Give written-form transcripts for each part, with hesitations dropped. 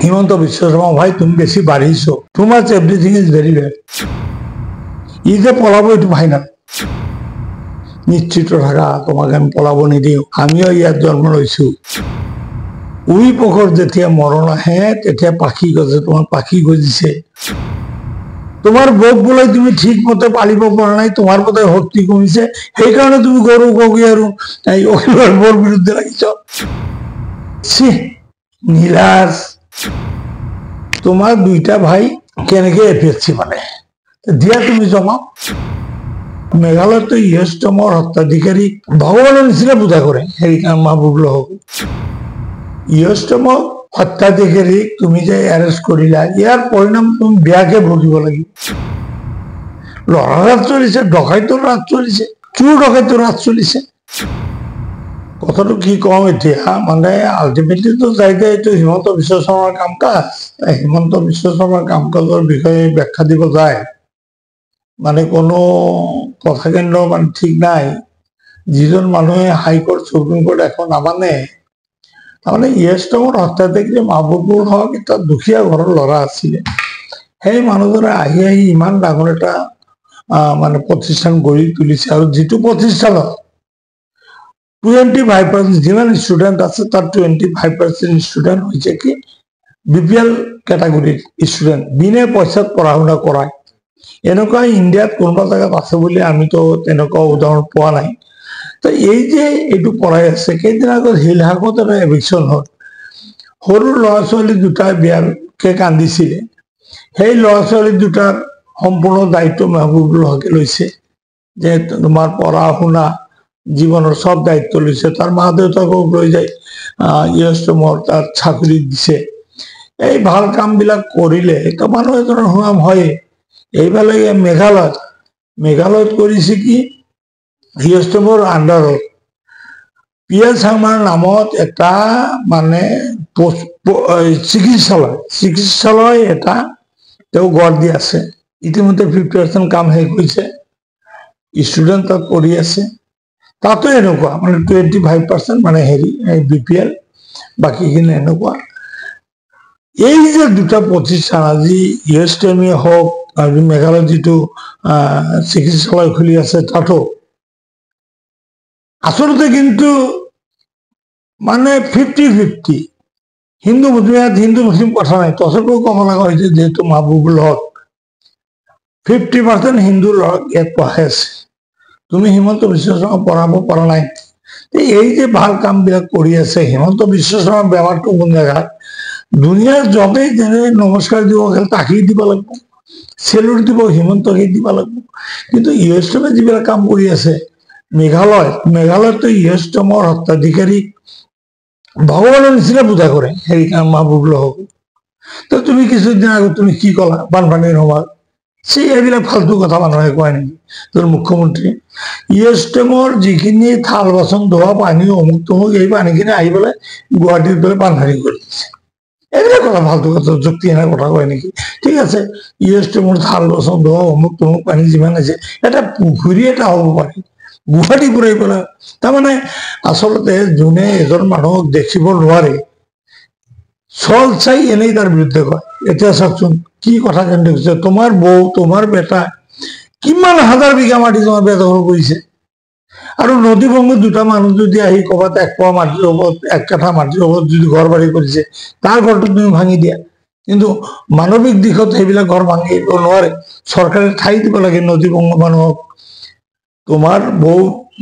হিমন্ত বিশ্ব শর্মা ভাই তুমি বেশি বাড়িয়েছো, too much everything is very bad. ই যে পলাবো এটু ফাইনাল নিশ্চিত থাকা, তোমাকে আমি পলাব নিদিও। আমিও ইয়াত জন্ম লৈছো। উই পখৰ যেতিয়া মৰণ আহে তেতিয়া পাখি গজে, তোমাৰ পাখি গজিছে। তোমাৰ বউক বোলে তুমি ঠিক মতো পালিব পৰা নাই, তোমাৰ বোধ শক্তি কমিছে, সেইকাৰণে তুমি গৰু গগি আৰু অখিলৰ বৰ বিৰুদ্ধে লাগিছ। নীলাজ তোমার দুইটা ভাই কেনেকে এপিএসসি মানে দিয়া তুমি জমাও। মেঘালয়ত তো ইয়ষ্টমৰ হত্যাধিকাৰী ভগৱানৰ নিচিনা পূজা কৰে হেৰি মাহবুবুল হক। ইয়ষ্টমক হত্যাধিকাৰীক তুমি যে এৰেষ্ট কৰিলা, ইয়াৰ পৰিণাম তুমি বেয়াকে ভুগিব লাগিব। লৰা ৰাত চলিছে, ডকাইতৰ ৰাত চলিছে, চোৰ ডকাইতৰ ৰাত চলিছে। কথাটো কি কম এতিয়া, মানে আল্টিমেটলি তো যাই যায় এইটো হিমন্ত বিশ্ব শৰ্মাৰ কাম কাজ। হিমন্ত বিশ্ব শৰ্মাৰ কাম কাজৰ বিষয়ে ব্যাখ্যা দিব যায় মানে কোনো কথা কেন্দ্র মানে ঠিক নাই। যিজন মানুহে হাইকোর্ট সুপ্রিম কোর্ট এখন নামানে, তাৰমানে ইয়ষ্টমৰ হত্যাধিকাৰী মাহবুবুল হক এটা দুখীয়া ঘৰৰ ল'ৰা আছিলে। সেই মানুহজনে আহি আহি ইমান ডাঙৰ এটা মানে প্ৰতিষ্ঠান গঢ়ি তুলিছে, আৰু যিটো প্ৰতিষ্ঠানত 25% যিমান ষ্টুডেন্ট আছে তার 25% ষ্টুডেন্ট হয়েছে কি বিপিএল ক্যাটাগরির ষ্টুডেন্ট, বিনা পয়সাত পড়া শুনা করায়। এনেকুৱা ইন্ডিয়াত কোনোবা জায়গাত আছে বুলি আমি তো তেনেকুৱা উদাহৰণ পোৱা নাই। তো এই যে এইটো পঢ়াই আছে, কেইদিন আগত শিলহাকত এটা এভিকশ্যন হল, সৰু ল'ৰা ছোৱালী দুটাই বিয়াকে কান্দিছিলে। সেই ল'ৰা ছোৱালী দুটাৰ সম্পূৰ্ণ দায়িত্ব মাহবুবুল হকে লৈছে, যে তোমাৰ পঢ়া শুনা জীবনেৰ সব দায়িত্ব লৈছে। তাৰ মা দেউতাকক লৈ যায় ইয়ষ্টমৰ তাৰ চাকৰি দিছে। এই ভাল কাম বিলাক কৰিলে তো মানুহ এজনৰ সুনাম হয়। এইফালে মেঘালয়ত কৰিছে কি ইয়ষ্টমৰ আন্ডাৰত পিএল শৰ্মাৰ নামত এটা মানে চিকিৎসালয় এটা তেওঁ গঢ় দি আছে। ইতিমধ্যে 50% কাম শেষ হৈছে, ষ্টুডেন্ট তাত পঢ়ি আছে। তাতো এনেকুৱা মানে 25% মানে হেৰি বিপিএল, বাকীখিনি এনেকুৱা। এই যে দুটা প্ৰতিষ্ঠান আজি ইয়ষ্টমে হওক আৰু মেঘালয়ত যিটো চিকিৎসালয় খুলি আছে তাতো আচলতে কিন্তু মানে 50-50 হিন্দু মুছলিম কথা নাই। তথাপিও ক'ব লগা হৈছে যেহেতু মাহবুবুল হক 50% হিন্দু ল'ৰাক ইয়াত পঢ়াই আছে, তুমি হিমন্ত বিশ্ব শৰ্মা পঢ়াব পৰা নাই। এই যে ভাল কাম বিলাক কৰি আছে, হিমন্ত বিশ্ব শৰ্মাৰ বেমাৰটো কোন জেগাত, দুনিয়াৰ যবে যেনে নমস্কাৰ দিব তাকেই দিব লাগিব, চেলুট দিব হিমন্তকেই দিব লাগিব। কিন্তু ইয়ষ্টমে যিবিলাক কাম কৰি আছে মেঘালয়তো ইয়ষ্টমৰ হত্যাধিকাৰীক ভগৱানৰ নিচিনা পূজা কৰে হেৰি মাহবুবুল হক। তো তুমি কিছুদিন আগত তুমি কি কলা বানপানীৰ সময়ত, এইবিলাক ফাল্টু কথা মানুহে কয় নেকি? তোৰ মুখ্যমন্ত্ৰী ইয়ষ্টমৰ যিখিনি থাল বাচন ধোৱা পানী অমুক তমুক, এই পানীখিনি আহি পেলাই গুৱাহাটীত পেলাই বানপানী কৰি দিছে। এইবিলাক কথা ফাল্টু কথা, যুক্তি এনে কথা কয় নেকি? ঠিক আছে, ইয়ষ্টমৰ থাল বাচন ধোৱা অমুক তমুক পানী যিমান আছে, এটা পুখুৰী এটা হ'ব পাৰে, গুৱাহাটী ঘূৰাই পেলাই। তাৰমানে আচলতে যোনে এজন মানুহক দেখিব নোৱাৰে চল চাই এনেই তাৰ বিৰুদ্ধে কয়। এতিয়া চাওকচোন কি কথা কেন্দ্ৰ হৈছে, তোমাৰ বউ তোমাৰ বেটা কিমান হাজাৰ বিঘা মাটি তোমাৰ বেদখল কৰিছে, আৰু নদী বংগত দুটা মানুহ যদি আহি ক'ৰবাত 1 পোৱা মাটিৰ ওপৰত 1 কাঠা মাটিৰ ওপৰত যদি ঘৰ বাৰী কৰিছে, তাৰ ঘৰটো তুমি ভাঙি দিয়া। কিন্তু মানৱিক দিশত সেইবিলাক ঘৰ ভাঙিব নোৱাৰে, চৰকাৰে ঠাই দিব লাগে নদী বংগ মানুহক। তোমাৰ বউ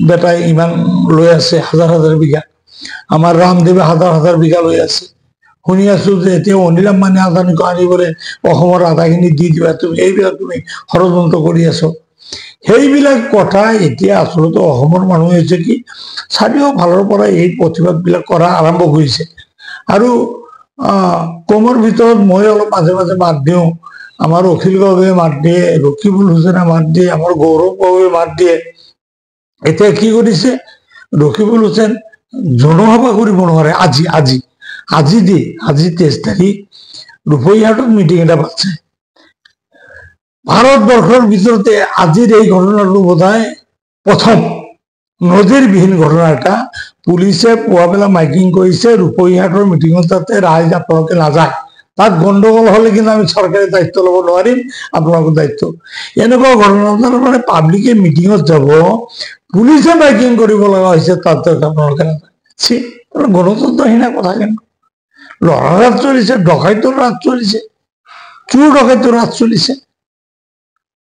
বেটাই ইমান লৈ আছে হাজাৰ হাজাৰ বিঘা, আমাৰ ৰামদেৱে হাজাৰ হাজাৰ বিঘা লৈ আছে। শুনি আছো যে এতিয়া অনিল আম্বানী আদানীক আনিবলৈ অসমৰ আধাখিনি দি দিবা, তুমি এইবিলাক তুমি ষড়যন্ত্ৰ কৰি আছো। সেইবিলাক কথা এতিয়া আচলতে অসমৰ মানুহে হৈছে কি চাৰিওফালৰ পৰা এই প্ৰতিবাদ বিলাক কৰা আৰম্ভ কৰিছে। আৰু কমৰ ভিতৰত মই অলপ মাজে মাজে মাত দিওঁ, আমাৰ অখিল গগৈয়ে মাত দিয়ে, ৰকিবুল হুছেইনে মাত দিয়ে, আমাৰ গৌৰৱ গগৈয়ে মাত দিয়ে। এতিয়া কি কৰিছে, ৰকিবুল হুছেইন জনসভা কৰিব নোৱাৰে। আজি 23 তাৰিখ ৰূপহীহাটত মিটিং এটা পাতিছে। ভাৰতবৰ্ষৰ ভিতৰতে আজিৰ এই ঘটনাটো বোধহয় প্ৰথম নজিৰবিহীন ঘটনা এটা। পুলিচে পুৱাবেলা মাইকিং কৰিছে, ৰূপহীহাটৰ মিটিঙত যাতে ৰাইজ আপোনালোকে নাযায়, তাত গণ্ডগোল হলে কিন্তু আমি সৰকাৰি দায়িত্ব লব নোৱাৰিম, আপোনালোকৰ দায়িত্ব। এনেকুৱা ঘটনা মানে পাব্লিকে মিটিঙত যাব, পুলিচে বাইকিং কৰিব লগা হৈছে, তাত আপোনালোকে নাযায়। গণতন্ত্ৰহীনা কথা কিন্তু। লৰা ৰাত চলিছে, ডকাইতৰ ৰাত চলিছে, চোৰ ডকাইতৰ ৰাত চলিছে,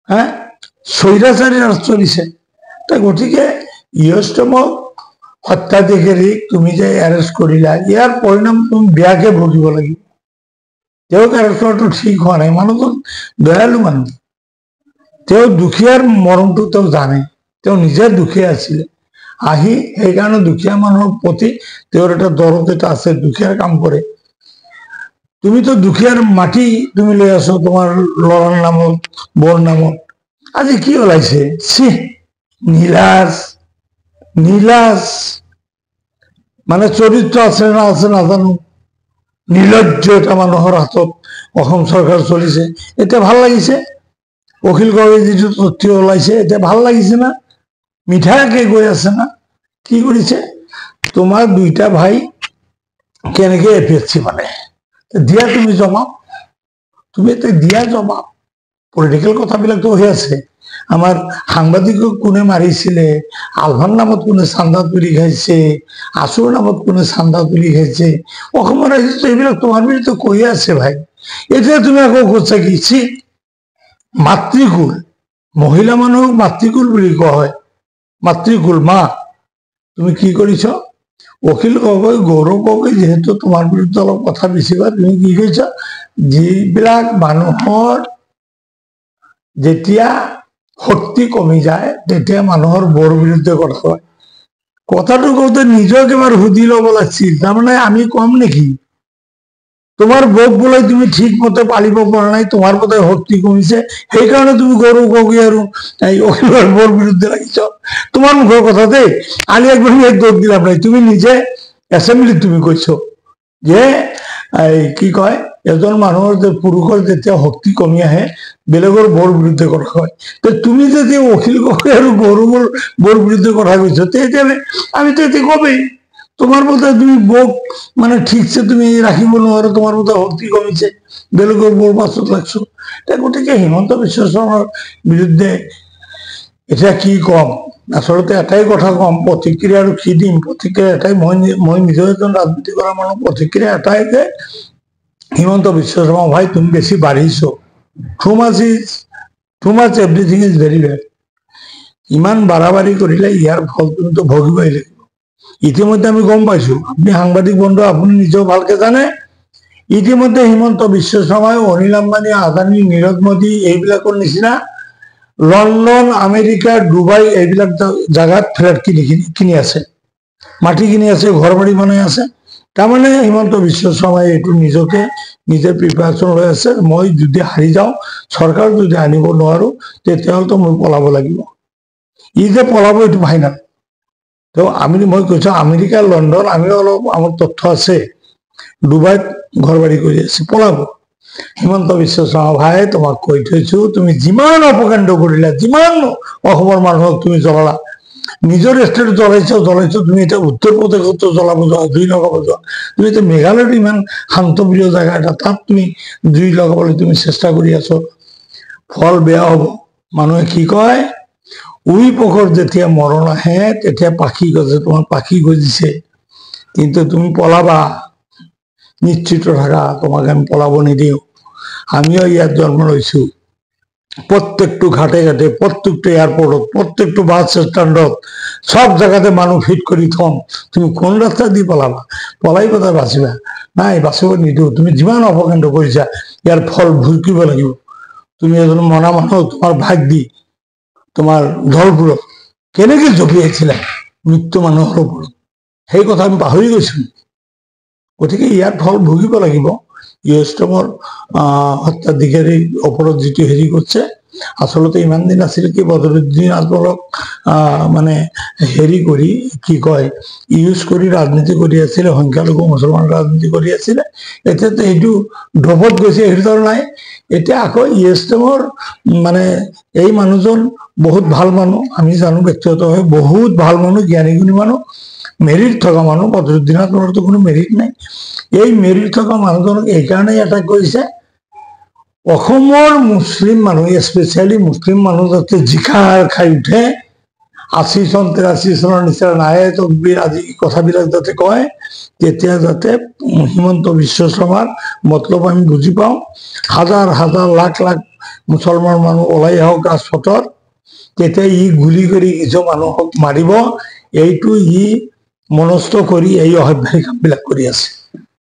হ্যাঁ, স্বৈৰাচাৰী ৰাত চলিছে। গতিকে ইয়ষ্টমক হত্যাধিকাৰীক তুমি যে এৰেষ্ট কৰিলা, ইয়াৰ পৰিণাম তুমি বেয়াকে ভুগিব লাগিব। তেওঁক এৰেষ্ট কৰাটো ঠিক হোৱা নাই। মানুহজন দয়ালু মানুহ, তেওঁ দুখীয়াৰ মৰমটো তেওঁ জানে, তেওঁ নিজে দুখীয়া আছিলে। আহি সেইকাৰণে দুখীয়া মানুহৰ প্ৰতি তেওঁৰ এটা দৰদ এটা আছে, দুখীয়াৰ কাম কৰে। তুমিতো দুখীয়াৰ মাটি তুমি লৈ আছো তোমাৰ ল'ৰাৰ নামত, বৰ নামত। আজি কি ওলাইছে, নীলাজ, নীলাজ মানে চৰিত্ৰ আছে না আছে নাজানো, নিৰ্লজ্জ এটা মানুহৰ হাতত অসম চৰকাৰ চলিছে। এতিয়া ভাল লাগিছে, অখিল গগৈ যিটো তথ্য ওলাইছে, এতিয়া ভাল লাগিছে না, মিঠাকে গৈ আছে না। কি কৰিছে, তোমাৰ দুইটা ভাই কেনেকে এপিএসসি মানে দিয়া, তুমি জবাব, তুমি এতিয়া দিয়া জবাব। পলিটিকেল কথাবিলাকতো হৈ আছে। আমাৰ সাংবাদিকক কোনে মাৰিছিলে, আলফাৰ নামত কোনে চান্দা তুলি খাইছে, আচুৰ নামত কোনে চান্দা তুলি খাইছে, অসমৰ ৰাইজে এইবিলাক তোমাৰ বিৰুদ্ধে কৈয়ে আছে ভাই। এতিয়া তুমি আকৌ কৈছা কি মাতৃকুল, মহিলা মানুহক মাতৃকুল বুলি কোৱা হয়, মাতৃকুল মা। তুমি কি কৰিছ, অখিল গগৈ, গৌৰৱ গগৈ যেহেতু তোমাৰ বিৰুদ্ধে অলপ কথা বেছিবা, তুমি কি কৈছা, যিবিলাক মানুহৰ যেতিয়া শক্তি কমি যায় তেতিয়া মানুহৰ বৰ বিৰুদ্ধে কথা হয়। কথাটো কওঁতে নিজক এবাৰ সুধি ল'ব লাগিছিল। তাৰমানে আমি কম নেকি, তোমাৰ বক বোলে তুমি ঠিক মতে পালিব পৰা নাই, তোমাৰ মতে শক্তি কমিছে, সেইকাৰণে তুমি গৌৰৱ গগৈ আৰু অখিলৰ বৰ বিৰুদ্ধে লাগিছ। তোমাৰ মুখৰ কথা দেই, আলি আকবৰীক দোষ দিলাম নাই, তুমি নিজে এছেম্বলিত তুমি কৈছ যে কি কয়, এজন মানুহৰ যে পুৰুষৰ যেতিয়া শক্তি কমি আহে বেলেগৰ বৰ বিৰুদ্ধে কথা কয়। তুমি যদি অখিল গগৈ আৰু গৌৰৱৰ বৰ বিৰুদ্ধে কথা কৈছ, তেতিয়াহ'লে আমিতো এতিয়া কমেই তোমাৰ মধ্যে তুমি বোক মানে ঠিকছে তুমি ৰাখিব নোৱাৰো, তোমাৰ মধ্যে শক্তি কমিছে, বেলেগৰ বৰ পাছত লাগছো। গতিকে হিমন্ত বিশ্ব শৰ্মাৰ বিৰুদ্ধে এতিয়া কি কম, আচলতে এটাই কথা কম, প্ৰতিক্ৰিয়া আৰু কি দিম, প্ৰতিক্ৰিয়া এটাই, মই নিজে এজন ৰাজনীতি কৰা মানুহ, প্ৰতিক্ৰিয়া এটাই যে হিমন্ত বিশ্ব শৰ্মা ভাই তুমি বেছি বাঢ়িছো, too much everything is very bad. ইমান বাড়াবাড়ি কৰিলে ইয়াৰ ফল তুমিতো ভগিবই লাগিব। ইতিমধ্যে আমি গম পাইছো, আপনি সাংবাদিক বন্ধু, আপনি নিজেও ভালকে জানে, ইতিমধ্যে হিমন্ত বিশ্ব শৰ্মাই অনিল আম্বানী, আদানী, নীৰৱ মোদী এইবিলাকৰ নিচিনা লণ্ডন, আমেৰিকা, ডুবাই এইবিলাক জাগাত ফ্লেট কিনি আছে, মাটি কিনি আছে, ঘৰ বাৰী বনাই আছে। তাৰমানে হিমন্ত বিশ্ব শৰ্মাই এইটো নিজকে নিজে প্ৰিপাৰেশ্যন লৈ আছে, মই যদি হাৰি যাওঁ, চৰকাৰ যদি আনিব নোৱাৰো, তেতিয়াহ'লেতো মই পলাব লাগিব। ই যে পলাব এইটো ফাইনেল। তো মই কৈছো আমেৰিকা, লণ্ডন, আমিও অলপ আমাৰ তথ্য আছে, ডুবাইত ঘৰ বাৰী কৰি আছে, পলাব। হিমন্ত বিশ্ব শৰ্মা ভাই তোমাক কৈ থৈছো, তুমি যিমান অপকাণ্ড কৰিলা, যিমান অসমৰ মানুহক তুমি জ্বলালা, নিজৰ ষ্টেট জ্বলাইছো, তুমি এতিয়া উত্তৰ প্ৰদেশতো জ্বলাব যোৱা, জুই লগাব যোৱা। তুমি এতিয়া মেঘালয়ত ইমান শান্তপ্ৰিয় জেগা এটা, তাত তুমি জুই লগাবলৈ তুমি চেষ্টা কৰি আছো, ফল বেয়া হব। মানুহে কি কয়, উই পকৰ যেতিয়া মৰণ আহে তেতিয়া পাখি গজে, তোমার পাখি গজিছে, কিন্তু তুমি পলাবা, নিশ্চিত থাকা, তোমাকে আমি পলাব নিদিও। আমিও ইয়াত জন্ম লৈছো, প্রত্যেকটো ঘাটে ঘাটে, প্রত্যেকটো এয়ারপোর্টত, প্রত্যেকটো বাস স্ট্যান্ডত, সব জায়গাতে মানুষ ফিট কৰি থম। তুমি কোন রাস্তা দি পলাবা, পলাই কথা বাঁচিবা নাই, বাঁচিব নিদিও। তুমি যিমান অপকাণ্ড কৰিছা ইয়াৰ ফল ভুগিব লাগিব। তুমি এজন মনা মানুহ, তোমাৰ ভাগ দি তোমাৰ ঘৰবোৰত কেনেকে জঁপিয়াইছিলা মৃত্যু মানুহৰ ওপৰত, সেই কথা আমি পাহৰি গৈছো। গতিকে ইয়াৰ ফল ভুগিব লাগিব। ইয়ষ্টমৰ হত্যাধিকাৰীৰ ওপৰত যিটো হেৰি কৰছে, আসলতে ইমান দিন আছিল কি বদৰুদ্দিন আজমলক মানে হেৰি কৰি কি কয় ইউজ কৰি ৰাজনীতি কৰি আছিলে, সংখ্যালঘু মুছলমান ৰাজনীতি কৰি আছিলে। এতিয়াতো এইটো ঢপত গৈছে, সেইটো নাই। এতিয়া আকৌ ইয়ষ্টমৰ মানে এই মানুহজন বহুত ভাল মানুহ, আমি জানো ব্যক্তিগতভাৱে বহুত ভাল মানুহ, জ্ঞানী গুণী মানুহ। মেৰিট থকা মানুহ বদৰুদ্দিনৰ কোনো মেৰিট নাই। এই মেৰিট থকা মানুহজনক এইকাৰণে এটাক কৰিছে, অসমৰ মুছলিম মানুহ স্পেচিয়েলি মুছলিম মানুহ যাতে জিকাৰ খাই উঠে, 80 চন 83 চনৰ নিচিনা নাহে তকবীৰ আদি কথাবিলাক যাতে কয়, তেতিয়া যাতে হিমন্ত বিশ্ব শৰ্মাৰ মতলব আমি বুজি পাওঁ, হাজাৰ হাজাৰ লাখ লাখ মুছলমান মানুহ ওলাই আহক ৰাজপথত, তেতিয়া ই গুলি কৰি কিছু মানুহক মাৰিব, এইটো ই মনস্থ কৰি এই অসভ্যালী কামবিলাক কৰি আছে।